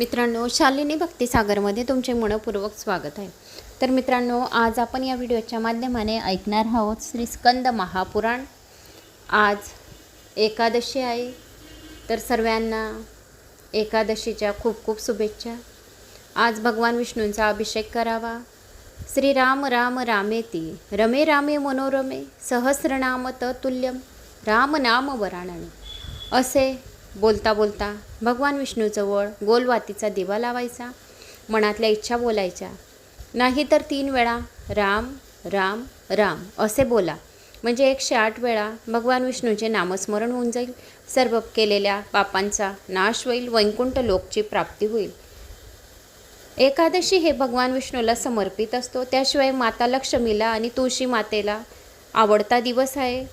मित्रांनो, शालिनी भक्तिसागरमध्ये तुमचे मनपूर्वक स्वागत आहे। तर मित्रांनो, आज आपण या व्हिडिओच्या माध्यमाने ऐकणार आहोत श्री स्कंद महापुराण। आज एकादशी आहे, तर सर्वांना एकादशीच्या खूप खूप शुभेच्छा। आज भगवान विष्णूंचा अभिषेक करावा। श्री राम राम रामेती रमे रामे मनोरमे सहस्रनाम तत्तुल्यम राम नाम वरानने असे बोलता बोलता भगवान विष्णूजवळ गोलवातीचा दिवा लावायचा, मनातल्या इच्छा बोलायच्या, नाहीतर 3 वेळा राम राम राम असे बोला, म्हणजे 108 वेळा भगवान विष्णूचे नामस्मरण होऊन जाईल। सर्व केलेल्या पापांचा नाश होईल, वैकुंठ लोकची प्राप्ती होईल। एकादशी हे भगवान विष्णूला समर्पित असतो, त्याशिवाय माता लक्ष्मीला आणि तुळशी मातेला आवडता दिवस आहे।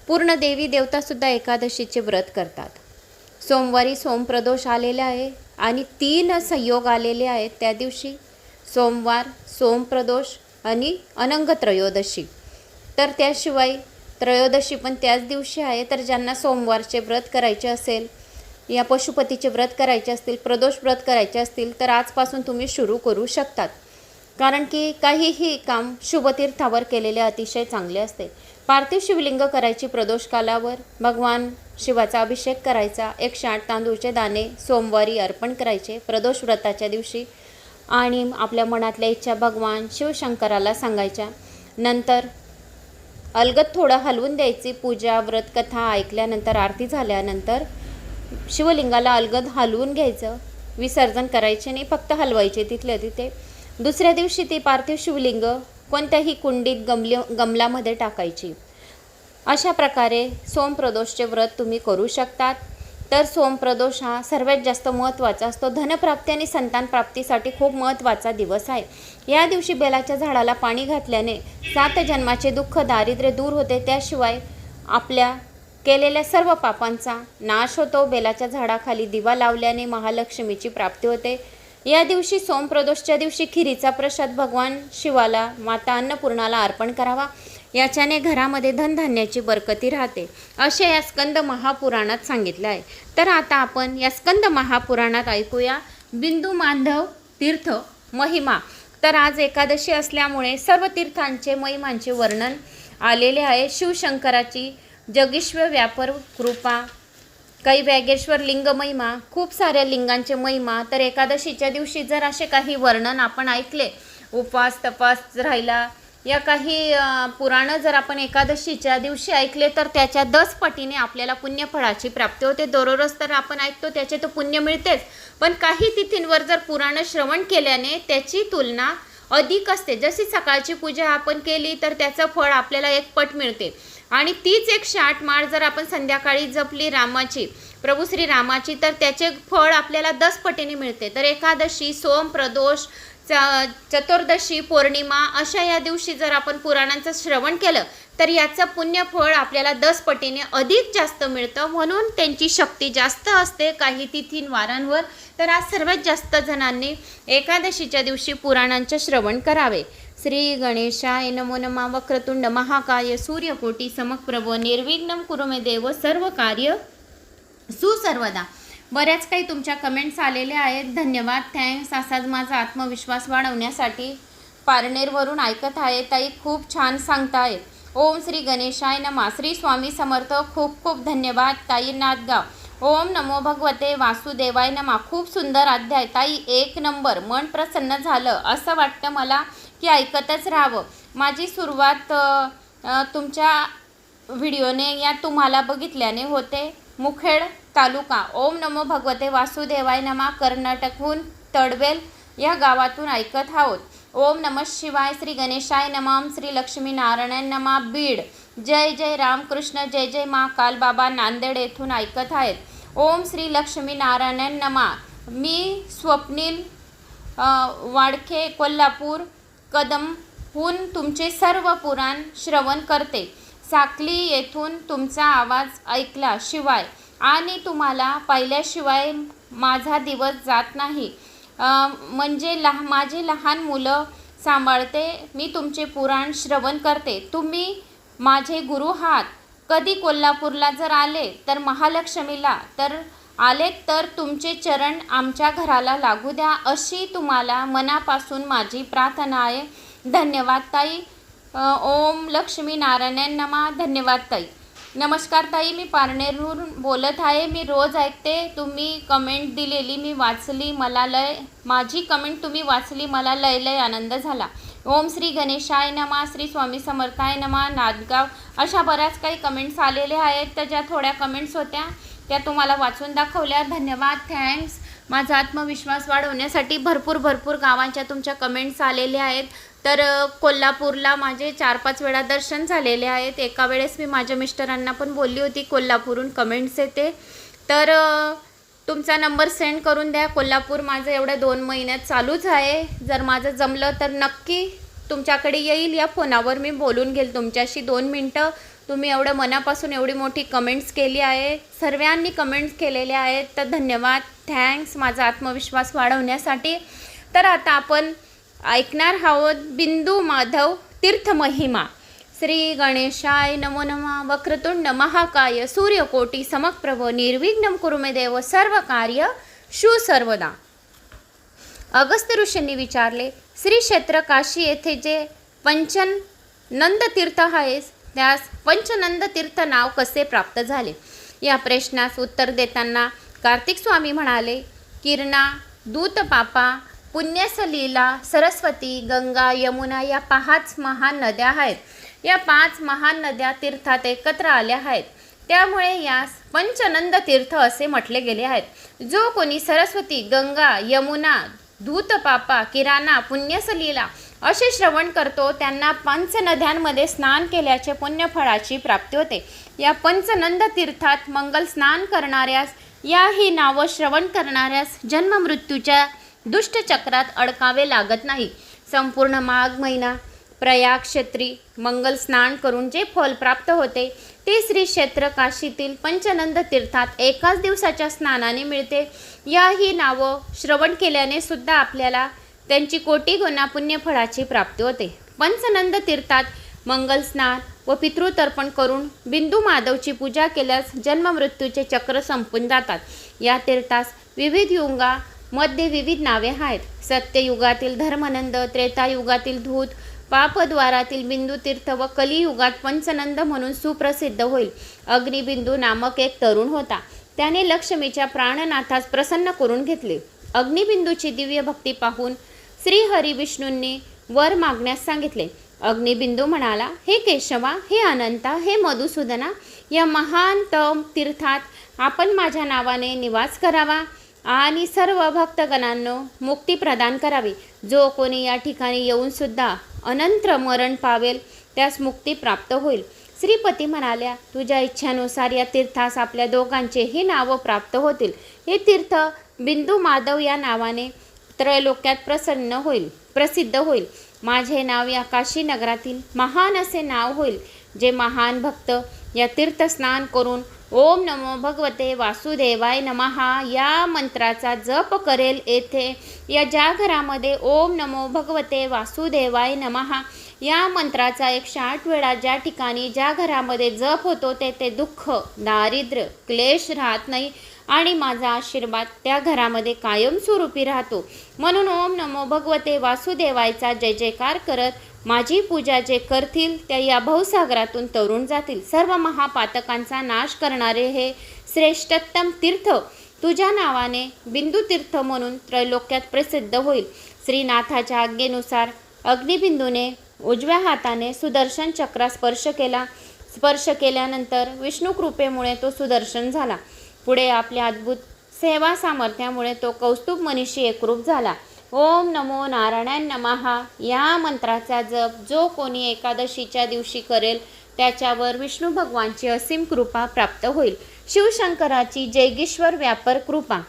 पूर्ण देवी देवतासुद्धा एकादशीचे व्रत करतात। सोमवारी सोमप्रदोष आलेले आहे आणि 3 संयोग आलेले आहेत त्या दिवशी, सोमवार, सोमप्रदोष आणि अनंग त्रयोदशी। तर त्याशिवाय त्रयोदशी पण त्याच दिवशी आहे। तर ज्यांना सोमवारचे व्रत करायचे असेल या पशुपतीचे व्रत करायचे असतील, प्रदोष व्रत करायचे असतील, तर आजपासून तुम्ही सुरू करू शकतात, कारण की काहीही काम शुभतीर्थावर केलेले अतिशय चांगले असते। पार्थिव शिवलिंग करायची प्रदोष कालावर, भगवान शिवाचा अभिषेक करायचा, 108 तांदूळचे दाणे सोमवारी अर्पण करायचे प्रदोष व्रताच्या दिवशी आणि आपल्या मनातल्या इच्छा भगवान शिवशंकराला सांगायच्या। नंतर अलगद थोडं हलवून द्यायची। पूजा व्रत कथा ऐकल्यानंतर, आरती झाल्यानंतर शिवलिंगाला अलगद हलवून घ्यायचं, विसर्जन करायचे नाही, फक्त हलवायचे तिथल्या तिथे। दुसऱ्या दिवशी ती पार्थिव शिवलिंग कोणत्याही कुंडीत गमलामध्ये टाकायची। अशा प्रकारे सोमप्रदोषचे व्रत तुम्ही करू शकतात। तर सोमप्रदोष हा सर्वात जास्त महत्त्वाचा असतो, धनप्राप्ती आणि संतान प्राप्तीसाठी खूप महत्त्वाचा दिवस आहे। या दिवशी बेलाच्या झाडाला पाणी घातल्याने 7 जन्माचे दुःख दारिद्र्य दूर होते, त्याशिवाय आपल्या केलेल्या सर्व पापांचा नाश होतो। बेलाच्या झाडाखाली दिवा लावल्याने महालक्ष्मीची प्राप्ती होते। या दिवशी सोमप्रदोषच्या दिवशी खिरीचा प्रसाद भगवान शिवाला, माता अन्नपूर्णाला अर्पण करावा, याच्याने घरामध्ये धनधान्याची बरकती राहते, असे या स्कंद महापुराणात सांगितले आहे। तर आता आपण या स्कंद महापुराणात ऐकूया बिंदू माधव तीर्थ महिमा। तर आज एकादशी असल्यामुळे सर्व तीर्थांचे महिमांचे वर्णन आलेले आहे। शिवशंकराची जगीश्वर व्यापर कृपा, कैव्यागेश्वर लिंग महिमा, खूप साऱ्या लिंगांचे महिमा। तर एकादशीच्या दिवशी जर असे काही वर्णन आपण ऐकले, उपवास तपास राहिला, या काही पुराणं जर आपण एकादशीच्या दिवशी ऐकले, तर त्याच्या 10 पटीने आपल्याला पुण्यफळाची प्राप्ती होते। दररोज तर आपण ऐकतो त्याचे तर पुण्य मिळतेच, पण काही तिथींवर जर पुराणं श्रवण केल्याने त्याची तुलना अधिक असते। जशी सकाळची पूजा आपण केली तर त्याचं फळ आपल्याला 1 पट मिळते, आणि तीच 108 माळ जर आपण संध्याकाळी जपली रामाची, प्रभू श्री रामाची, तर त्याचे फळ आपल्याला 10 पटीने मिळते। तर एकादशी, सोम प्रदोष, चतुर्दशी, पौर्णिमा अशा या दिवशी जर आपण पुराणांचं श्रवण केलं तर याचं पुण्यफळ आपल्याला 10 पटीने अधिक जास्त मिळतं, म्हणून त्यांची शक्ती जास्त असते काही तिथींवारांवर। तर आज सर्वात जास्त जणांनी एकादशीच्या दिवशी पुराणांचे श्रवण करावे। श्री गणेशाय नमो नमः। वक्रतुंड महाकाय सूर्यकोटी समप्रभ निर्विघ्नं कुरु मे देव सर्व कार्य सुसर्वदा। बऱ्याच काही तुमच्या कमेंट्स आलेल्या आहेत, धन्यवाद, थँक्स। असाच माझा आत्मविश्वास वाढवण्यासाठी पारनेरवरून ऐकत आहे ताई, खूप छान सांगताय। ओम श्री गणेशाय नमः। श्री स्वामी समर्थ, खूप खूप धन्यवाद ताई नाथगाव। ओम नमो भगवते वासुदेवाय नमः। खूप सुंदर अध्याय ताई, 1 नंबर, मन प्रसन्न झालं, असं वाटतं मला की ऐकतच राहावं। माझी सुरुवात तुमच्या व्हिडिओने या तुम्हाला बघितल्याने होते। मुखेड तालुका, ओम नमो भगवते वासुदेवाय नमः, कर्नाटकहून तडवेल या गावातून ऐकत आहोत। ओम नमः शिवाय, श्री गणेशाय नमः, श्री लक्ष्मी नारायण नमः, बीड। जय जय रामकृष्ण, जय जय महाकाल बाबा, नांदेड येथून ऐकत आहेत। ओम श्री लक्ष्मी नारायण नमः। मी स्वप्नील वाडखे, कोल्हापूर कदमहून तुमचे सर्व पुराण श्रवण करते। साकली येथून तुमचा आवाज ऐकला शिवाय आणि तुम्हाला पाहिल्याशिवाय माझा दिवस जात नाही, म्हणजे माझे लहान मुलं सांभाळते, मी तुमचे पुराण श्रवण करते, तुम्ही माझे गुरु आहात। कधी कोल्हापूरला जर आले तर महालक्ष्मीला, तर आलेत तर तुमचे चरण आमच्या घराला लागू द्या, अशी तुम्हाला मनापासून माझी प्रार्थना आहे. धन्यवाद ताई. ओम लक्ष्मी नारायण नमः. धन्यवाद ताई. नमस्कार ताई, मी पारनेरहून बोलत आहे. मी रोज ऐकते, तुम्ही कमेंट दिलेली मी वाचली, माझी कमेंट तुम्ही वाचली, मला लय आनंद झाला. ओम श्री गणेशाय नमः. श्री स्वामी समर्थाय नमः. नादगाव. अशा बऱ्याच काही कमेंट्स आलेल्या आहेत, तर ज्या थोड्या कमेंट्स होत्या त्या तुम्हाला वाचून दाखवल्या. धन्यवाद, थँक्स. माझा आत्मविश्वास वाढवण्यासाठी भरपूर गावांच्या तुमच्या कमेंट्स आलेल्या आहेत. तर कोल्हापूरला माझे 4-5 वेळा दर्शन झालेले आहेत. एका वेळेस मी माझ्या मिस्टरांना पण बोलली होती कोल्हापूरहून कमेंट्स येते, तर तुमचा नंबर सेंड करून द्या. कोल्हापूर माझं एवढ्या 2 महिन्यात चालूच आहे. जर माझं जमलं तर नक्की तुमच्याकडे येईल. या फोनावर मी बोलून घेईल तुमच्याशी 2 मिनटं. तुम्ही एवढं मनापासून एवढी मोठी कमेंट्स केली आहे, सर्वांनी कमेंट्स केलेल्या आहेत, तर धन्यवाद, थँक्स माझा आत्मविश्वास वाढवण्यासाठी. तर आता आपण ऐकणार आहोत बिंदू माधव तीर्थ महिमा. श्री गणेशाय नमो नमः. वक्रतुंड महाकाय सूर्यकोटी समप्रभ निर्विघ्नं कुरु मे देव सर्व कार्य शु सर्वदा. अगस्त्य ऋषींनी विचारले, श्री क्षेत्र काशी येथे जे पंचनंद तीर्थ आहे त्यास पंचनंद तीर्थ नाव कसे प्राप्त झाले? या प्रश्नास उत्तर देताना कार्तिक स्वामी म्हणाले, किरणा, दूतपापा, पुण्यसलीला, सरस्वती, गंगा, यमुना या 5 महान नद्या आहेत. या 5 महान नद्या तीर्थात एकत्र आल्या आहेत, त्यामुळे यास पंचनंद तीर्थ असे म्हटले गेले आहेत. जो कोणी सरस्वती, गंगा, यमुना, दूतपापा, किराणा, पुण्यसलीला असे श्रवण करतो त्यांना पंचनद्यांमध्ये स्नान केल्याचे पुण्यफळाची प्राप्ती होते. या पंचनंद तीर्थात मंगल स्नान करणाऱ्यास, याही नाव श्रवण करणाऱ्यास जन्ममृत्यूच्या दुष्टचक्रात अडकावे लागत नाही. संपूर्ण माघ महिना प्रयाग क्षेत्री मंगल स्नान करून जे फल प्राप्त होते ते श्री क्षेत्र काशीतील पंचनंद तीर्थात एकाच दिवसाच्या स्नानाने मिळते. याही नावं श्रवण केल्याने सुद्धा आपल्याला त्यांची कोटी गुणा पुण्यफळाची प्राप्ती होते. पंचनंद तीर्थात मंगल स्नान व पितृतर्पण करून बिंदू माधवची पूजा केल्यास जन्ममृत्यूचे चक्र संपून जातात. या तीर्थास विविध युगामध्ये विविध नावे आहेत. सत्ययुगातील धर्मनंद, त्रेतायुगातील धूत, पापद्वारातील बिंदू तीर्थ व कलियुगात पंचनंद म्हणून सुप्रसिद्ध होईल. अग्निबिंदू नामक एक तरुण होता. त्याने लक्ष्मीच्या प्राणनाथास प्रसन्न करून घेतले. अग्निबिंदूची दिव्य भक्ती पाहून श्री हरी विष्णूंनी वर मागण्यास सांगितले. अग्निबिंदू म्हणाला, हे केशवा, हे अनंता, हे मधुसूदना, या महान तम तीर्थात आपण माझ्या नावाने निवास करावा आणि सर्व भक्तगणांना मुक्ती प्रदान करावी. जो कोणी या ठिकाणी येऊन सुद्धा अनंत मरण पावेल त्यास मुक्ती प्राप्त होईल. श्रीपती म्हणाल्या, तुझ्या इच्छानुसार या तीर्थास आपल्या दोघांचेही नाव प्राप्त होतील. हे तीर्थ बिंदू माधव या नावाने त्रैलोक्यात प्रसिद्ध होईल. माझे नाव या काशी नगरातील महान असे नाव होईल. जे महान भक्त या तीर्थ स्नान करून ओम नमो भगवते वासुदेवाय नमः या मंत्राचा जप करेल, येथे या ज्या घरामध्ये ओम नमो भगवते वासुदेवाय नमः या मंत्राचा 108 वेळा ज्या ठिकाणी ज्या घरामध्ये जप होतो तेथे दुःख, दारिद्र्य, क्लेश राहत नाही आणि माझा आशीर्वाद त्या घरामध्ये कायमस्वरूपी राहतो. म्हणून ओम नमो भगवते वासुदेवायचा जय जयकार करत माझी पूजा जे करतील त्या या भवसागरातून तरुण जातील. सर्व महापातकांचा नाश करणारे हे श्रेष्ठतम तीर्थ तुझ्या नावाने बिंदू तीर्थ म्हणून त्रैलोक्यात प्रसिद्ध होईल. श्रीनाथाच्या आज्ञेनुसार अग्निबिंदूने उजव्या हाताने सुदर्शन चक्रास स्पर्श केल्यानंतर विष्णू कृपेमुळे तो सुदर्शन झाला. पुढे आपल्या अद्भुत सेवा सामर्थ्यामुळे तो कौस्तुभ मनीषी एकरूप झाला. ओम नमो नारायण नमः या मंत्राचा जप जो कोणी एकादशीच्या दिवशी करेल त्याच्यावर विष्णू भगवानची असीम कृपा प्राप्त होईल. शिवशंकराची जैगीश्वर व्यापर कृपा.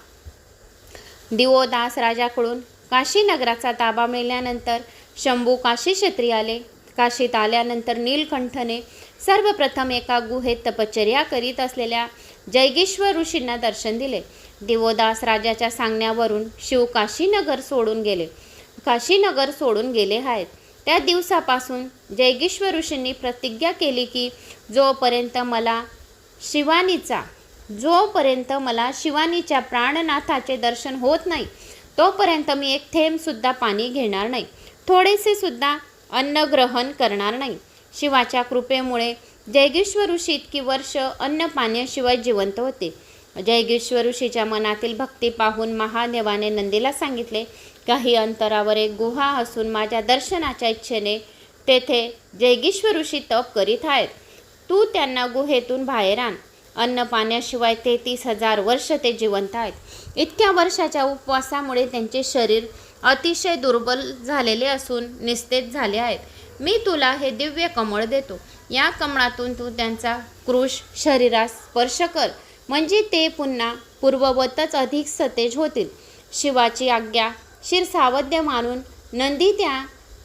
दिवोदास राजाकडून काशी नगराचा ताबा मिळाल्यानंतर शंभू काशी क्षेत्री आले. काशीत आल्यानंतर नीलकंठने सर्वप्रथम एका गुहेत तपश्चर्या करीत असलेल्या जैगीश्वर ऋषींना दर्शन दिले. दिवोदास राजाच्या सांगण्यावरून शिव काशीनगर सोडून गेले आहेत. त्या दिवसापासून जैगीश्वर ऋषींनी प्रतिज्ञा केली की जोपर्यंत मला शिवानीचा जोपर्यंत मला शिवानीच्या प्राणनाथाचे दर्शन होत नाही तोपर्यंत मी एक थेंबसुद्धा पाणी घेणार नाही, थोडेसे सुद्धा अन्न ग्रहण करणार नाही. शिवाच्या कृपेमुळे जयगेश्वर ऋषी इतकी वर्ष अन्न पाण्याशिवाय जिवंत होते. जयगेश्वर ऋषीच्या मनातील भक्ती पाहून महादेवाने नंदीला सांगितले, काही अंतरावर एक गुहा असून माझ्या दर्शनाच्या इच्छेने तेथे जयगेश्वर ऋषी तप करीत आहेत. तू त्यांना गुहेतून बाहेर आण. अन्न पाण्याशिवाय 33,000 वर्ष ते जिवंत आहेत. इतक्या वर्षाच्या उपवासामुळे त्यांचे शरीर अतिशय दुर्बल झालेले असून निस्तेज झाले आहेत. मी तुला हे दिव्य कमळ देतो. या कमळातून तू त्यांचा कृश शरीरास स्पर्श कर, म्हणजे ते पुन्हा पूर्ववतच अधिक सतेज होतील. शिवाची आज्ञा शिरसावद्य मानून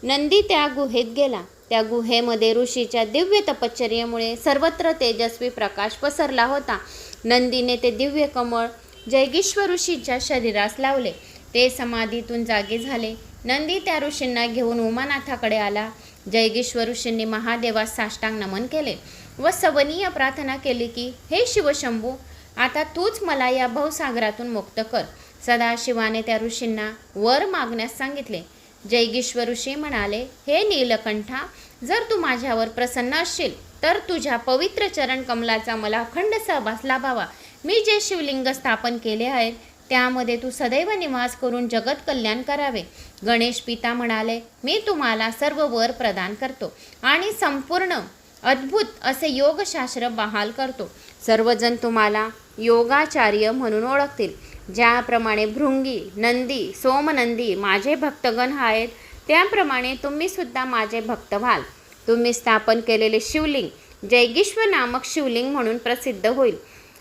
नंदी त्या गुहेत गेला. त्या गुहेमध्ये ऋषीच्या दिव्य तपश्चर्येमुळे सर्वत्र तेजस्वी प्रकाश पसरला होता. नंदीने ते दिव्य कमळ जयगेश्वर ऋषीच्या शरीरास लावले. ते समाधीतून जागे झाले. नंदी त्या ऋषींना घेऊन उमानाथाकडे आला. जयगेश्वर ऋषींनी महादेवास साष्टांग नमन केले व सवनीय प्रार्थना केली की, हे शिवशंभू, आता तूच मला या भवसागरातून मुक्त कर. सदाशिवाने त्या ऋषींना वर मागण्यास सांगितले. जयगेश्वर ऋषी म्हणाले, हे नीलकंठा, जर तू माझ्यावर प्रसन्न असशील तर तुझ्या पवित्र चरण कमलाचा मला अखंड सहवास लाभावा. मी जे शिवलिंग स्थापन केले आहेत त्यामध्ये तू सदैव निवास करून जगत कल्याण करावे. गणेश पिता म्हणाले, मी तुम्हाला सर्व वर प्रदान करतो आणि संपूर्ण अद्भुत असे योगशास्त्र बहाल करतो. सर्वजण तुम्हाला योगाचार्य म्हणून ओळखतील. ज्याप्रमाणे भृंगी, नंदी, सोमनंदी माझे भक्तगण आहेत, त्याप्रमाणे तुम्ही सुद्धा माझे भक्त व्हाल. तुम्ही स्थापन केलेले शिवलिंग जयगेश्वर नामक शिवलिंग म्हणून प्रसिद्ध होईल.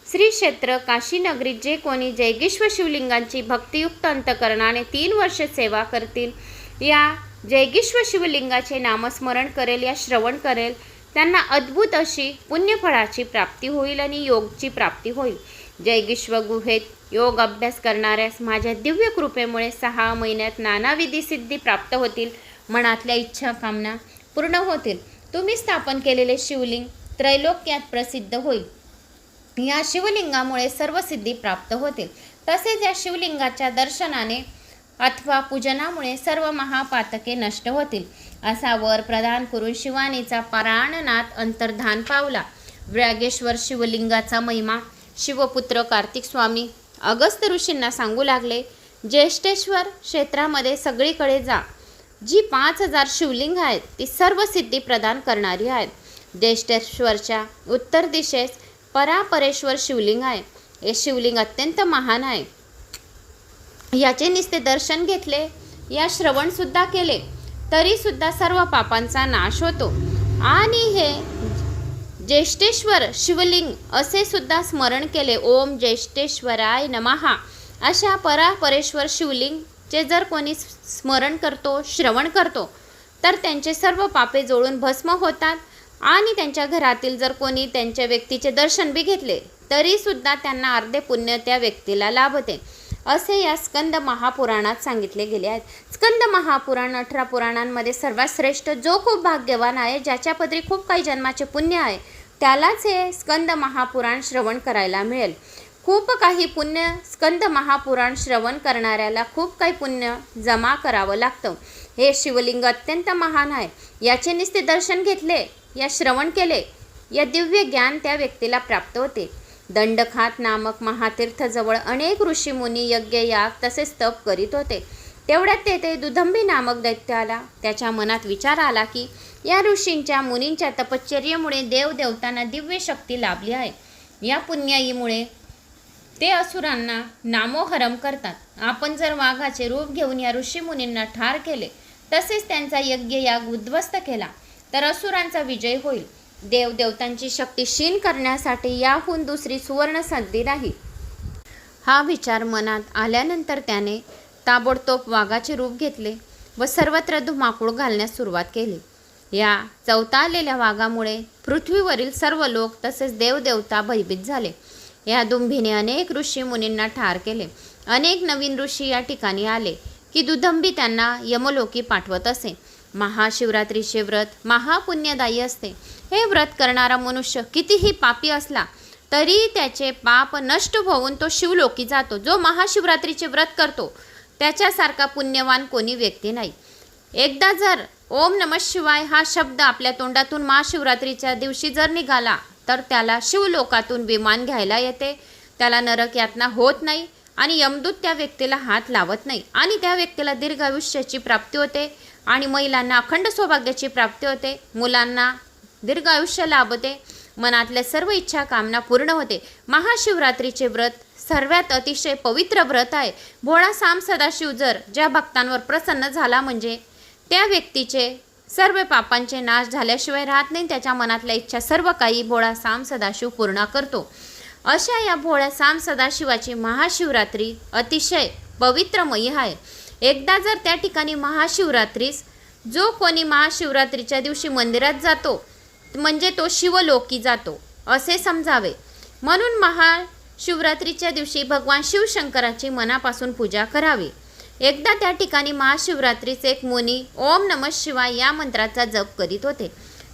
श्री क्षेत्र काशीनगरीत जे कोणी जयगेश्वर शिवलिंगांची भक्तियुक्त अंतकरणाने 3 वर्ष सेवा करतील, या जयगेश्वर शिवलिंगाचे नामस्मरण करेल या श्रवण करेल, त्यांना अद्भुत अशी पुण्यफळाची प्राप्ती होईल आणि योगची प्राप्ती होईल. जयगेश्वर गुहेत योग अभ्यास करणाऱ्यास माझ्या दिव्य कृपेमुळे 6 महिन्यात नानाविधी सिद्धी प्राप्त होतील. मनातल्या इच्छा कामना पूर्ण होतील. तुम्ही स्थापन केलेले शिवलिंग त्रैलोक्यात प्रसिद्ध होईल. या शिवलिंगामुळे सर्व सिद्धी प्राप्त होतील. तसेच या शिवलिंगाच्या दर्शनाने अथवा पूजनामुळे सर्व महापातके नष्ट होतील. असा वर प्रदान करून शिवानीचा प्राणनाथ अंतर्धान पावला. व्यागेश्वर शिवलिंगाचा महिमा शिवपुत्र कार्तिक स्वामी अगस्त्य ऋषींना सांगू लागले. ज्येष्ठेश्वर क्षेत्रामध्ये सगळीकडे जा. जी 5,000 शिवलिंग आहेत ती सर्व सिद्धी प्रदान करणारी आहेत. ज्येष्ठेश्वरच्या उत्तर दिशेस परापरेश्वर शिवलिंग आहे. हे शिवलिंग अत्यंत महान आहे. याचे नुसते दर्शन घेतले, या श्रवणसुद्धा केले तरी सुद्धा सर्व पापांचा नाश होतो. आणि हे ज्येष्ठेश्वर शिवलिंग असे सुद्धा स्मरण केले, ओम ज्येष्ठेश्वराय नमः, अशा परापरेश्वर शिवलिंगचे जर कोणी स्मरण करतो, श्रवण करतो, तर त्यांचे सर्व पापे जळून भस्म होतात. आणि त्यांच्या घरातील जर कोणी त्यांच्या व्यक्तीचे दर्शन बी घेतले तरी सुद्धा त्यांना अर्धे पुण्य त्या व्यक्तीला लाभते, असे या स्कंद महापुराणात सांगितले गेले आहेत. स्कंद महापुराण 18 पुराणांमध्ये सर्वात श्रेष्ठ, जो खूप भाग्यवान आहे, ज्याच्या पदरी खूप काही जन्माचे पुण्य आहे, त्यालाच हे स्कंद महापुराण श्रवण करायला मिळेल. खूप काही पुण्य, स्कंद महापुराण श्रवण करणाऱ्याला खूप काही पुण्य जमा करावं लागतं. हे शिवलिंग अत्यंत महान आहे. याचे नुसते दर्शन घेतले, या श्रवण केले, या दिव्य ज्ञान त्या व्यक्तीला प्राप्त होते. दंडखात नामक महातीर्थजवळ अनेक ऋषीमुनी यज्ञ याग तसेच तप करीत होते. तेवढ्यात तेथे दुदंभी नामक दैत्य आला. त्याच्या मनात विचार आला की या ऋषींच्या मुनींच्या तपश्चर्येमुळे देवदेवतांना दिव्य शक्ती लाभली आहे. या पुण्याईमुळे ते असुरांना नामोहरम करतात. आपण जर वाघाचे रूप घेऊन या ऋषीमुनींना ठार केले, तसेच त्यांचा यज्ञ याग उद्ध्वस्त केला, तर असुरांचा विजय होईल. देवदेवतांची शक्ती क्षीण करण्यासाठी याहून दुसरी सुवर्ण संधी नाही. हा विचार मनात आल्यानंतर त्याने ताबडतोब वाघाचे रूप घेतले व सर्वत्र धुमाकूळ घालण्यास सुरुवात केली. या चवताळलेल्या वाघामुळे पृथ्वीवरील सर्व लोक तसेच देवदेवता भयभीत झाले. या दुंभीने अनेक ऋषी मुनींना ठार केले. अनेक नवीन ऋषी या ठिकाणी आले की दुदंभी त्यांना यमलोकी पाठवत असे. महाशिवरात्रीचे व्रत महापुण्यदायी असते. हे व्रत करणारा मनुष्य कितीही पापी असला तरी त्याचे पाप नष्ट होऊन तो शिवलोकी जातो. जो महाशिवरात्रीचे व्रत करतो त्याच्यासारखा पुण्यवान कोणी व्यक्ती नाही. एकदा जर ओम नमः शिवाय हा शब्द आपल्या तोंडातून महाशिवरात्रीच्या दिवशी जर निघाला तर त्याला शिवलोकातून विमान घ्यायला येते, त्याला नरक यातना होत नाही आणि यमदूत त्या व्यक्तीला हात लावत नाही आणि त्या व्यक्तीला दीर्घ आयुष्याची प्राप्ती होते आणि महिलांना अखंड सौभाग्याची प्राप्ती होते, मुलांना दीर्घ आयुष्य लाभते, मनातल्या सर्व इच्छा कामना पूर्ण होते. महाशिवरात्रीचे व्रत सर्वात अतिशय पवित्र व्रत आहे. भोळा साम सदाशिव जर ज्या भक्तांवर प्रसन्न झाला म्हणजे त्या व्यक्तीचे सर्व पापांचे नाश झाल्याशिवाय राहत नाही. त्याच्या मनातल्या इच्छा सर्व काही भोळा साम सदाशिव पूर्ण करतो. अशा या भोळ्या साम सदाशिवाची महाशिवरात्री अतिशय पवित्रमयी आहे. एकदा जर त्या ठिकाणी महाशिवरात्रीस जो कोणी महाशिवरात्रीच्या दिवशी मंदिरात जातो म्हणजे तो शिवलोकी जातो असे समजावे. म्हणून महाशिवरात्रीच्या दिवशी भगवान शिवशंकराची मनापासून पूजा करावी. एकदा त्या ठिकाणी महाशिवरात्रीचे एक मुनी ओम नमः शिवाय या मंत्राचा जप करीत होते.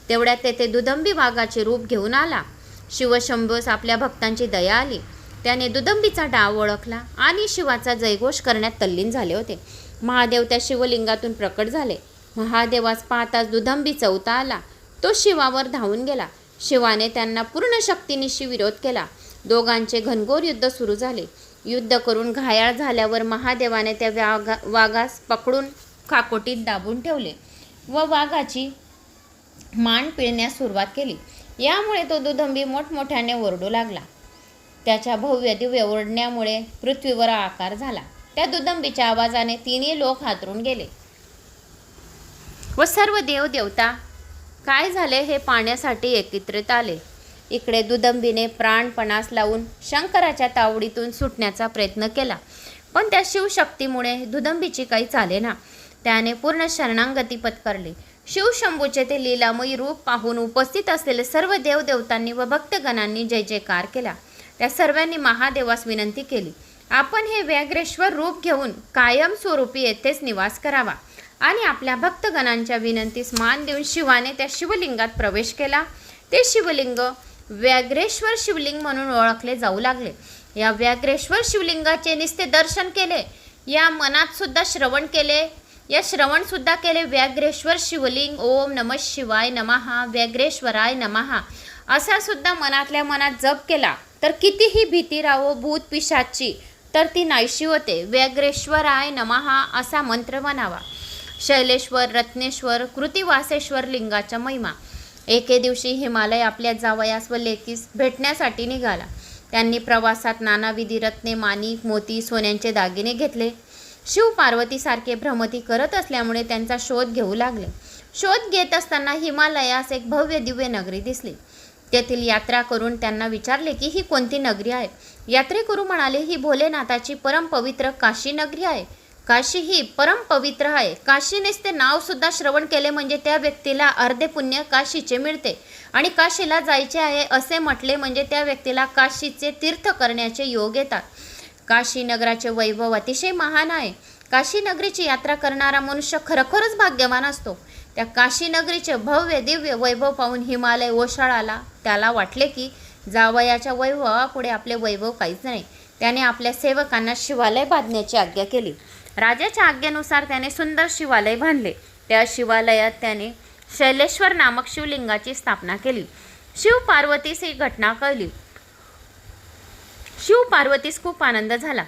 तेवढ्यात तेथे दुदंबी वाघाचे रूप घेऊन आला. शिवशंभूस आपल्या भक्तांची दया आली. त्याने दुदंबीचा डाव ओळखला आणि शिवाचा जयघोष करण्यात तल्लीन झाले होते. महादेव त्या शिवलिंगातून प्रकट झाले. महादेवास पाहताच दुदंबी चौथा आला. तो शिवावर धावून गेला. शिवाने त्यांना पूर्ण शक्तीनिशी विरोध केला. दोघांचे घनघोर युद्ध सुरू झाले. युद्ध करून घायाळ झाल्यावर महादेवाने त्या वाघास पकडून खाकोटीत दाबून ठेवले व वाघाची मान पिळण्यास सुरुवात केली. यामुळे तो दुदंबी मोठमोठ्याने ओरडू लागला. त्याच्या भव्य दिव्य ओरडण्यामुळे पृथ्वीवर आकार झाला. त्या दुदंबीच्या आवाजाने तिन्ही लोक हातरून गेले व सर्व देवदेवता काय झाले हे पाहण्यासाठी एकत्रित आले. इकडे दुदंबीने प्राणपणास लावून शंकराच्या तावडीतून सुटण्याचा प्रयत्न केला, पण त्या शिवशक्तीमुळे दुदंबीची काही चालेना. त्याने पूर्ण शरणागती पत्करली. शिवशंभूचे ते लीलामयी रूप पाहून उपस्थित असलेले सर्व देवदेवतांनी व भक्तगणांनी जय जयकार केला. त्या सर्वांनी महादेवास विनंती केली, आपण हे व्याघ्रेश्वर रूप घेऊन कायमस्वरूपी येथेच निवास करावा. आणि आपल्या भक्तगणांच्या विनंतीस मान देऊन शिवाने त्या शिवलिंगात प्रवेश केला. ते शिवलिंग व्याघ्रेश्वर शिवलिंग म्हणून ओळखले जाऊ लागले. या व्याघ्रेश्वर शिवलिंगाचे निस्ते दर्शन केले, या मनात सुद्धा श्रवण केले, या श्रवण सुद्धा केले. व्याघ्रेश्वर शिवलिंग ओम नमः शिवाय नमः व्याघ्रेश्वराय नमः असा सुद्धा मनातल्या मनात जप केला तर कितीही भीती राहो भूत पिशाची तर ती नाहीशी होते. व्याघ्रेश्वराय नमः असा मंत्र म्हणावा. शैलेश्वर रत्नेश्वर कृतिवासेश्वर लिंगाच्या महिमा. एके दिवशी हिमालय आपल्या जावयास व लेकीस भेटण्यासाठी निघाला. त्यांनी प्रवासात नानाविधी रत्ने माणिक मोती सोन्यांचे दागिने घेतले. शिव पार्वतीसारखे भ्रमती करत असल्यामुळे त्यांचा शोध घेऊ लागले. शोध घेत असताना हिमालयास एक भव्य दिव्य नगरी दिसली. तेथील यात्रा करून त्यांना विचारले की ही कोणती नगरी आहे. यात्रेकरू म्हणाले, ही भोलेनाथाची परमपवित्र काशी नगरी आहे. काशी ही परमपवित्र आहे. काशीनेच ते नाव सुद्धा श्रवण केले म्हणजे त्या व्यक्तीला अर्धे पुण्य काशीचे मिळते. आणि काशीला जायचे आहे असे म्हटले म्हणजे त्या व्यक्तीला काशीचे तीर्थ करण्याचे योग येतात. काशी नगराचे वैभव अतिशय महान आहे. काशी नगरीची यात्रा करणारा मनुष्य खरोखरच भाग्यवान असतो. त्या काशी नगरीचे भव्य दिव्य वैभव पाहून हिमालय ओशाळाला. त्याला वाटले की जावयाच्या वैभवापुढे आपले वैभव काहीच नाही. त्याने आपल्या सेवकांना शिवालय बांधण्याची आज्ञा केली. राजाच्या आज्ञेनुसार त्याने सुंदर शिवालय बांधले. त्या शिवालयात त्याने शैलेश्वर नामक शिवलिंगाची स्थापना केली. शिव पार्वतीस ही घटना कळली. शिव पार्वतीस खूप आनंद झाला.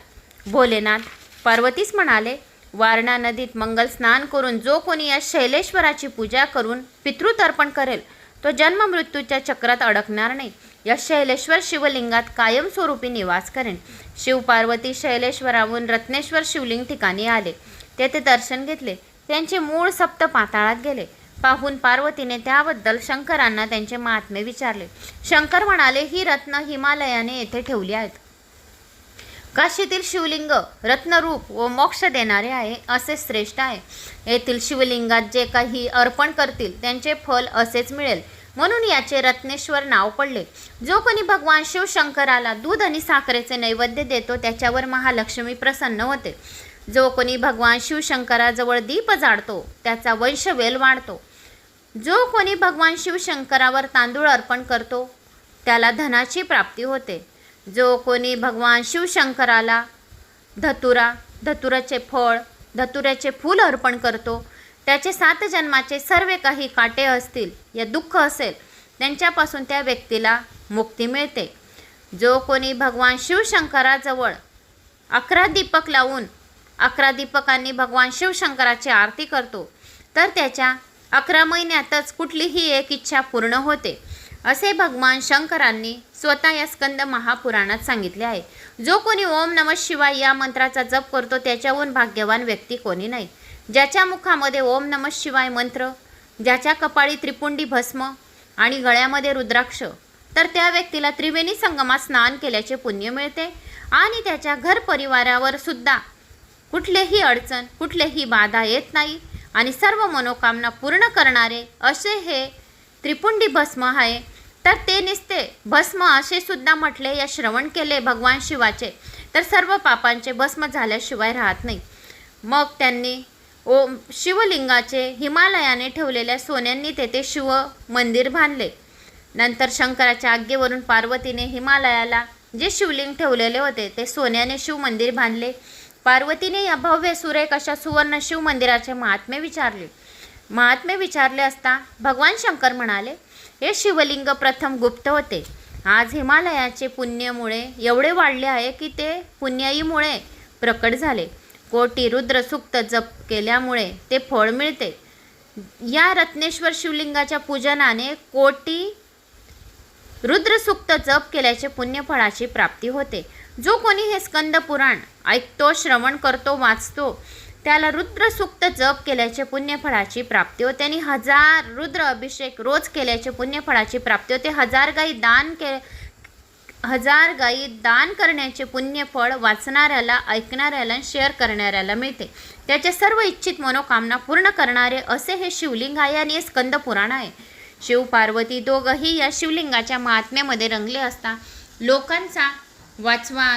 भोलेनाथ पार्वतीस म्हणाले, वारणा नदीत मंगल स्नान करून जो कोणी या शैलेश्वराची पूजा करून पितृतर्पण करेल तो जन्म मृत्यूच्या चक्रात अडकणार नाही. या शैलेश्वर शिवलिंगात कायमस्वरूपी निवास करेन. शिव पार्वती शैलेश्वराहून रत्नेश्वर शिवलिंग ठिकाणी आले. तेथे दर्शन घेतले. त्यांचे मूळ सप्त पाताळात गेले. पाहून पार्वतीने त्याबद्दल शंकरांना त्यांचे महात्म्य विचारले. शंकर म्हणाले, ही रत्न हिमालयाने येथे ठेवली आहेत. काशीतील शिवलिंग रत्नरूप व मोक्ष देणारे आहे असे श्रेष्ठ आहे. येथील शिवलिंगात जे काही अर्पण करतील त्यांचे फल असेच मिळेल. म्हणून याचे रत्नेश्वर नाव पडले. जो कोणी भगवान शिवशंकराला दूध आणि साखरेचे नैवेद्य देतो त्याच्यावर महालक्ष्मी प्रसन्न होते. जो कोणी भगवान शिवशंकराजवळ दीप जाळतो त्याचा वंशवेल वाढतो. जो कोणी भगवान शिवशंकरावर तांदूळ अर्पण करतो त्याला धनाची प्राप्ती होते. जो कोणी भगवान शिवशंकराला धतुराचे फळ, धतुऱ्याचे फूल अर्पण करतो, त्याचे 7 जन्माचे सर्व काही काटे असतील या दुःख असेल त्यांच्यापासून त्या व्यक्तीला मुक्ती मिळते. जो कोणी भगवान शिवशंकराजवळ 11 दीपक लावून 11 दीपकांनी भगवान शिवशंकराची आरती करतो तर त्याच्या 11 महिन्यातच कुठलीही एक इच्छा पूर्ण होते, असे भगवान शंकरांनी स्वतः या स्कंद महापुराणात सांगितले आहे. जो कोणी ओम नमः शिवाय या मंत्राचा जप करतो त्याच्याहून भाग्यवान व्यक्ती कोणी नाही. ज्याच्या मुखामध्ये ओम नमः शिवाय मंत्र, ज्याच्या कपाळी त्रिपुंडी भस्म आणि गळ्यामध्ये रुद्राक्ष, तर त्या व्यक्तीला त्रिवेणी संगमात स्नान केल्याचे पुण्य मिळते आणि त्याच्या घर परिवारावर सुद्धा कुठलेही अडचण, कुठलेही बाधा येत नाही आणि सर्व मनोकामना पूर्ण करणारे असे हे त्रिपुंडी भस्म आहे. तर ते निस्ते भस्म असे सुद्धा म्हटले, या श्रवण केले भगवान शिवाचे तर सर्व पापांचे भस्म झाल्याशिवाय राहत नाही. मग त्यांनी शिवलिंगाचे हिमालयाने ठेवलेल्या सोन्यांनी तेथे शिव मंदिर बांधले. नंतर शंकराच्या आज्ञेवरून पार्वतीने हिमालयाला जे शिवलिंग ठेवलेले होते ते सोन्याने शिव मंदिर बांधले. पार्वतीने या भव्य सुरेख अशा सुवर्ण शिव मंदिराचे महात्म्य विचारले असता भगवान शंकर म्हणाले, हे शिवलिंग प्रथम गुप्त होते. आज हिमालयाचे पुण्यामुळे एवढे वाढले आहे की ते पुण्याईमुळे प्रकट झाले. कोटी रुद्र सूक्त जप केल्यामुळे ते फळ मिळते. या रत्नेश्वर शिवलिंगाच्या पूजनाने कोटी रुद्रसूक्त जप केल्याचे पुण्यफळाची प्राप्ती होते. जो कोणी हे स्कंद पुराण ऐकतो, श्रवण करतो, वाचतो त्याला रुद्रसूक्त जप केल्याचे पुण्यफळाची प्राप्ती होते आणि 1000 रुद्र अभिषेक रोज केल्याचे पुण्यफळाची प्राप्ती होते. 1000 गायी दान करण्याचे पुण्यफळ वाचणाऱ्याला, ऐकणाऱ्याला, शेअर करणाऱ्याला मिळते. त्याचे सर्व इच्छित मनोकामना पूर्ण करणारे असे हे शिवलिंग आहे आणि हे स्कंद पुराण आहे. शिव पार्वती दोघंही या शिवलिंगाच्या महात्म्यामध्ये रंगले असता लोकांचा वाचवा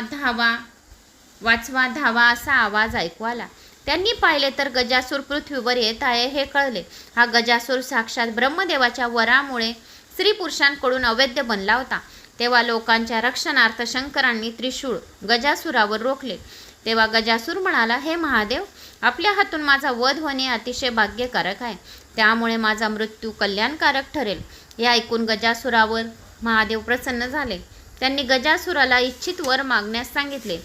धावा असा आवाज ऐकू आला. त्यांनी पाहिले तर गजासूर पृथ्वीवर येत आहे हे कळले. हा गजासूर साक्षात ब्रह्मदेवाच्या वरामुळे स्त्री पुरुषांकडून अवैध बनला होता. तेव्हा लोकांच्या रक्षणार्थ शंकरांनी त्रिशूळ गजासुरावर रोखले. तेव्हा गजासूर म्हणाला, हे महादेव, आपल्या हातून माझा वध होणे अतिशय भाग्यकारक आहे, त्यामुळे माझा मृत्यू कल्याणकारक ठरेल. हे ऐकून गजासुरावर महादेव प्रसन्न झाले. त्यांनी गजासुराला इच्छित वर मागण्यास सांगितले.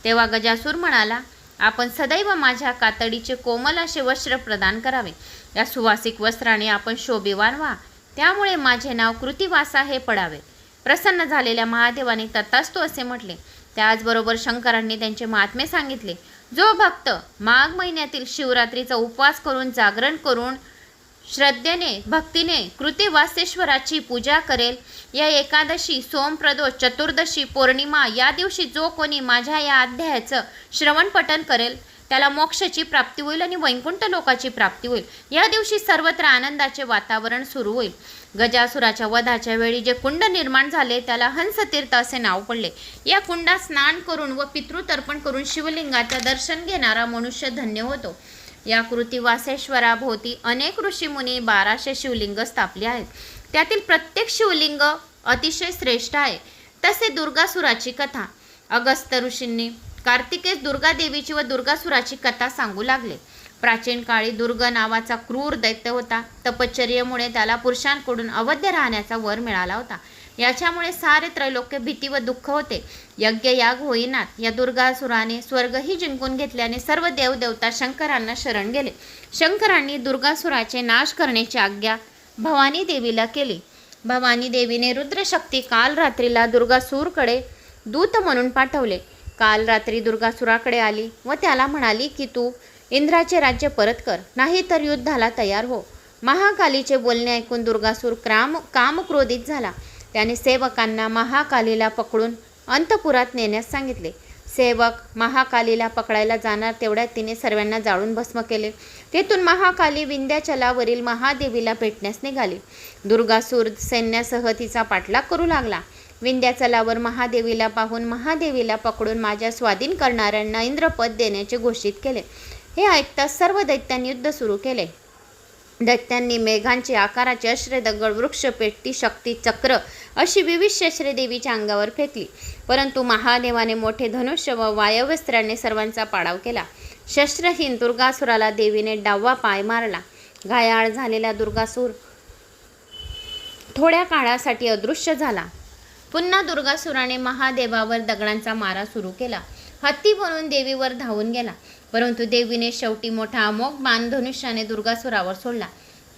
तेव्हा गजासूर म्हणाला, आपण सदैव माझ्या कातडीचे कोमल असे वस्त्र प्रदान करावे. या सुवासिक वस्त्राने आपण शोभिवान व्हा, त्यामुळे माझे नाव कृतिवासा हे पडावे. प्रसन्न झालेल्या महादेवाने तथास्तु असे म्हटले. त्याचबरोबर शंकरांनी त्यांचे महात्म्य सांगितले. जो भक्त माघ महिन्यातील शिवरात्रीचा उपवास करून, जागरण करून, श्रद्धेने, भक्तीने कृतिवासेश्वराची पूजा करेल, या एकादशी, सोमप्रदोष, चतुर्दशी, पौर्णिमा या दिवशी जो कोणी माझ्या या अध्यायाचं श्रवण पठण करेल त्याला मोक्षाची प्राप्ती होईल आणि वैकुंठ लोकाची प्राप्ती होईल. या दिवशी सर्वत्र आनंदाचे वातावरण सुरू होईल. गजासुराच्या वधाच्या वेळी जे कुंड निर्माण झाले त्याला हंसतीर्थ असे नाव पडले. या कुंडात स्नान करून व पितृतर्पण करून शिवलिंगाचे दर्शन घेणारा मनुष्य धन्य होतो. या कृतिवासेश्वराभोवती अनेक ऋषीमुनी 1200 शिवलिंग स्थापले आहेत. त्यातील प्रत्येक शिवलिंग अतिशय श्रेष्ठ आहे. तसे दुर्गासुराची कथा अगस्त्य ऋषींनी कार्तिकेस दुर्गादेवीची व दुर्गासुराची कथा सांगू लागले. प्राचीन काळी दुर्ग नावाचा क्रूर दैत्य होता. तपश्चर्येमुळे त्याला पुरुषांकडून अवध्य राहण्याचा वर मिळाला होता. याच्यामुळे सारे त्रैलोक्य भीती व दुःख होते. यज्ञ याग होईनात. या दुर्गासुराने स्वर्गही जिंकून घेतल्याने सर्व देवदेवता शंकरांना शरण गेले. शंकरांनी दुर्गासुराचे नाश करण्याची आज्ञा भवानी देवीला केली. भवानी देवीने रुद्रशक्ती काल रात्रीला दुर्गासूरकडे दूत म्हणून पाठवले. काल रात्री दुर्गासुराकडे आली व त्याला म्हणाली की तू इंद्राचे राज्य परत कर, नाही तर युद्धाला तयार हो. महाकालीचे बोलणे ऐकून दुर्गासूर कामक्रोधित झाला. त्याने सेवकांना महाकालीला पकडून अंतपुरात नेण्यास सांगितले. सेवक महाकालीला पकडायला जाणार तेवढ्यात तिने सर्वांना जाळून भस्म केले. तेथून महाकाली विंध्याचलावरील महादेवीला भेटण्यास निघाली. दुर्गासूर सैन्यासह तिचा पाठलाग करू लागला. विंध्याचलावर महादेवीला पाहून महादेवीला पकडून माझ्या स्वाधीन करणाऱ्यांना इंद्रपद देण्याचे घोषित केले. हे ऐकताच सर्व दैत्यांनी युद्ध सुरू केले. दैत्यांनी मेघांची आकाराची अश्रे, दगड, वृक्ष, पेटी, शक्ती, चक्र अशी विविध शस्त्रे देवीच्या अंगावर फेकली. परंतु महादेवाने मोठे धनुष्य व वायव्यस्त्राने सर्वांचा पाडाव केला. शस्त्रहीन दुर्गासुराला देवीने डावा पाय मारला. घायाळ झालेला दुर्गासूर थोड्या काळासाठी अदृश्य झाला. पुन्हा दुर्गासुराने महादेवावर दगडांचा मारा सुरू केला. हत्ती बनून देवीवर धावून गेला. परंतु देवीने शेवटी मोठा अमोघ बाण धनुष्याने दुर्गासुरावर सोडला.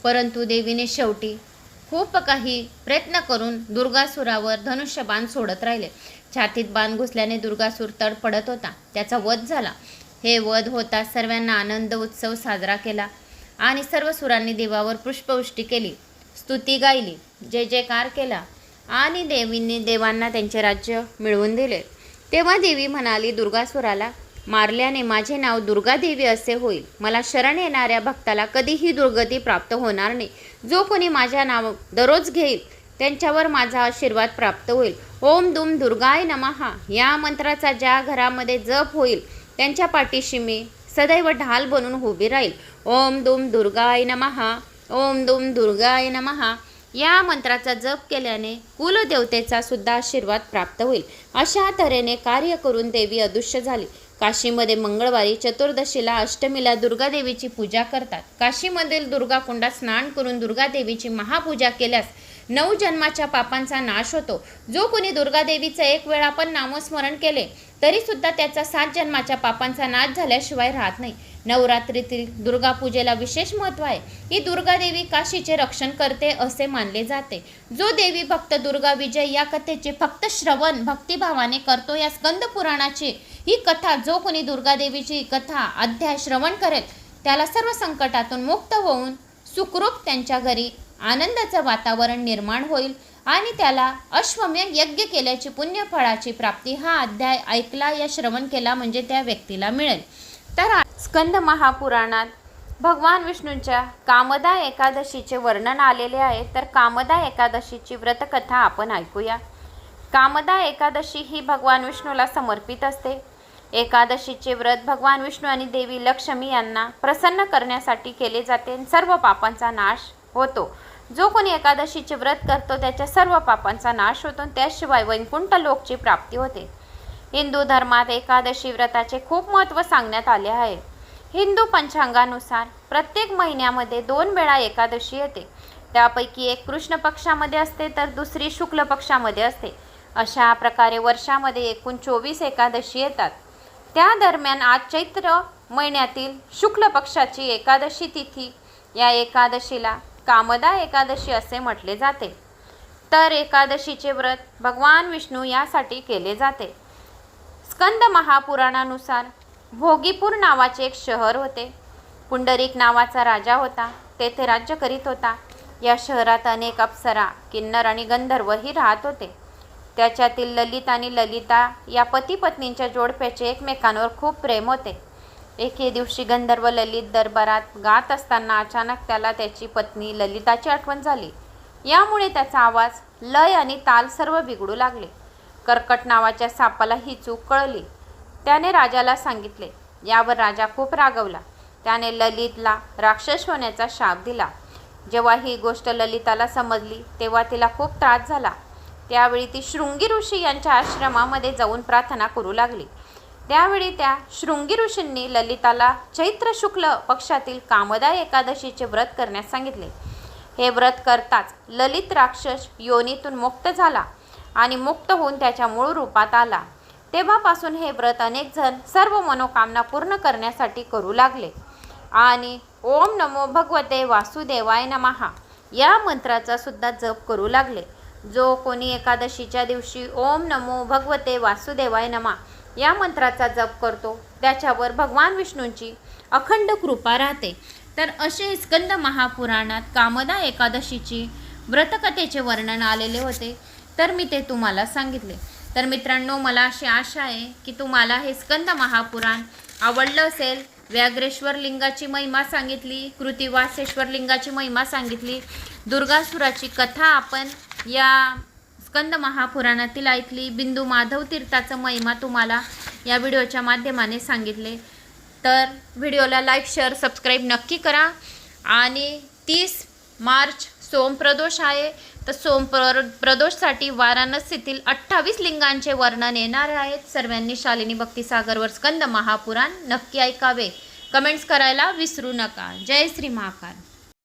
परंतु देवीने शेवटी खूप काही प्रयत्न करून दुर्गासुरावर धनुष्य बाण सोडत राहिले. छातीत बाण घुसल्याने दुर्गासूर तड पडत होता. त्याचा वध झाला. हे वध होता सर्वांना आनंद उत्सव साजरा केला आणि सर्व सुरांनी देवावर पुष्पवृष्टी केली, स्तुती गायली, जय जयकार केला आणि देवांना त्यांचे राज्य मिळवून दिले. तेव्हा देवी म्हणाली दुर्गासुराला, मारल्याने माझे नाव दुर्गादेवी असे होईल. मला शरण येणाऱ्या भक्ताला कधीही दुर्गती प्राप्त होणार नाही. जो कोणी माझ्या नाव दररोज घेईल त्यांच्यावर माझा आशीर्वाद प्राप्त होईल. ओम दुम दुर्गाय नमः या मंत्राचा ज्या घरामध्ये जप होईल त्यांच्या पाठीशी मी सदैव ढाल बनून उभी राहील. ओम दुम दुर्गाय नमः, ओम दुम दुर्गाय नमः या मंत्राचा जप केल्याने कुलदेवतेचा सुद्धा आशीर्वाद प्राप्त होईल. अशा तऱ्हेने कार्य करून देवी अदृश्य झाली. काशीमध्ये मंगळवारी चतुर्दशीला अष्टमीला दुर्गादेवीची पूजा करतात. काशीमधील दुर्गाकुंडात स्नान करून दुर्गादेवीची महापूजा केल्यास 9 जन्माच्या पापांचा नाश होतो. जो कोणी दुर्गादेवीचं एक वेळा पण नामस्मरण केले तरी सुद्धा त्याचा 7 जन्माच्या पापांचा नाश झाल्याशिवाय राहत नाही. नवरात्रीतील दुर्गा पूजेला विशेष महत्त्व आहे. ही दुर्गादेवी काशीचे रक्षण करते असे मानले जाते. जो देवी भक्त दुर्गा विजय या कथेचे फक्त श्रवण भक्तिभावाने करतो, या स्कंद पुराणाची ही कथा जो कोणी दुर्गादेवीची कथा अध्याय श्रवण करेल त्याला सर्व संकटातून मुक्त होऊन सुखरूप त्यांच्या घरी आनंदाचं वातावरण निर्माण होईल आणि त्याला अश्वमेध यज्ञ केल्याची पुण्यफळाची प्राप्ती हा अध्याय ऐकला या श्रवण केला म्हणजे त्या व्यक्तीला मिळेल. तर स्कंद महापुराणात भगवान विष्णूंच्या कामदा एकादशीचे वर्णन आलेले आहे. तर कामदा एकादशीची व्रतकथा आपण ऐकूया. कामदा एकादशी ही भगवान विष्णूला समर्पित असते. एकादशीचे व्रत भगवान विष्णू आणि देवी लक्ष्मी यांना प्रसन्न करण्यासाठी केले जाते. सर्व पापांचा नाश होतो. जो कोणी एकादशीचे व्रत करतो त्याच्या सर्व पापांचा नाश होतो. त्याशिवाय वैकुंठ लोकची प्राप्ती होते. हिंदू धर्मात एकादशी व्रताचे खूप महत्त्व सांगण्यात आले आहे. हिंदू पंचांगानुसार प्रत्येक महिन्यामध्ये 2 वेळा एकादशी येते. त्यापैकी एक कृष्ण पक्षामध्ये असते तर दुसरी शुक्ल पक्षामध्ये असते. अशा प्रकारे वर्षामध्ये एकूण 24 एकादशी येतात. त्या दरम्यान आज चैत्र महिन्यातील शुक्ल पक्षाची एकादशी तिथी या एकादशीला कामदा एकादशी असे म्हटले जाते. तर एकादशीचे व्रत भगवान विष्णू यासाठी केले जाते. स्कंद महापुराणानुसार भोगीपूर नावाचे एक शहर होते. पुंडरीक नावाचा राजा होता. तेथे राज्य करीत होता. या शहरात अनेक अप्सरा, किन्नर आणि गंधर्वही राहत होते. त्याच्यातील ललित आणि ललिता या पती पत्नींच्या जोडप्याचे एकमेकांवर खूप प्रेम होते. एके दिवशी गंधर्व ललित दरबारात गात असताना अचानक त्याला त्याची पत्नी ललिताची आठवण झाली. यामुळे त्याचा आवाज, लय आणि ताल सर्व बिघडू लागले. कर्कट नावाच्या सापाला ही चूक कळली. त्याने राजाला सांगितले. यावर राजा खूप रागवला. त्याने ललितला राक्षस होण्याचा शाप दिला. जेव्हा ही गोष्ट ललिताला समजली तेव्हा तिला खूप त्रास झाला. त्यावेळी ती शृंगी ऋषी यांच्या आश्रमामध्ये जाऊन प्रार्थना करू लागली. त्यावेळी त्या शृंगी ऋषींनी ललिताला चैत्र शुक्ल पक्षातील कामदा एकादशीचे व्रत करण्यास सांगितले. हे व्रत करताच ललित राक्षस योनीतून मुक्त झाला आणि मुक्त होऊन त्याच्या मूळ रूपात आला. तेव्हापासून हे व्रत अनेक जण सर्व मनोकामना पूर्ण करण्यासाठी करू लागले आणि ओम नमो भगवते वासुदेवाय नमः या मंत्राचा सुद्धा जप करू लागले. जो कोणी एकादशीच्या दिवशी ओम नमो भगवते वासुदेवाय नमः या मंत्राचा जप करतो त्याच्यावर भगवान विष्णूंची अखंड कृपा राहते. तर असे स्कंद महापुराणात कामदा एकादशीची व्रतकथेचे वर्णन आलेले होते. तर मी ते तुम्हाला सांगितले. तर मित्रांनो, मला अशी आशा आहे की तुम्हाला हे स्कंद महापुराण आवडलं असेल. व्याघ्रेश्वर लिंगाची महिमा सांगितली, कृतिवासेश्वर लिंगाची महिमा सांगितली, दुर्गासुराची कथा आपण या स्कंद महापुराणातील ऐकली, बिंदू माधव तीर्थाचं महिमा तुम्हाला या व्हिडिओच्या माध्यमाने सांगितले. तर व्हिडिओला लाईक, शेअर, सबस्क्राईब नक्की करा आणि 30 मार्च सोमप्रदोष आहे. तर सोमप्रदोषसाठी वाराणसीतील 28 लिंगांचे वर्णन येणार आहेत. सर्वांनी शालिनी भक्तिसागरवर स्कंद महापुराण नक्की ऐकावे. कमेंट्स करायला विसरू नका. जय श्री महाकाल.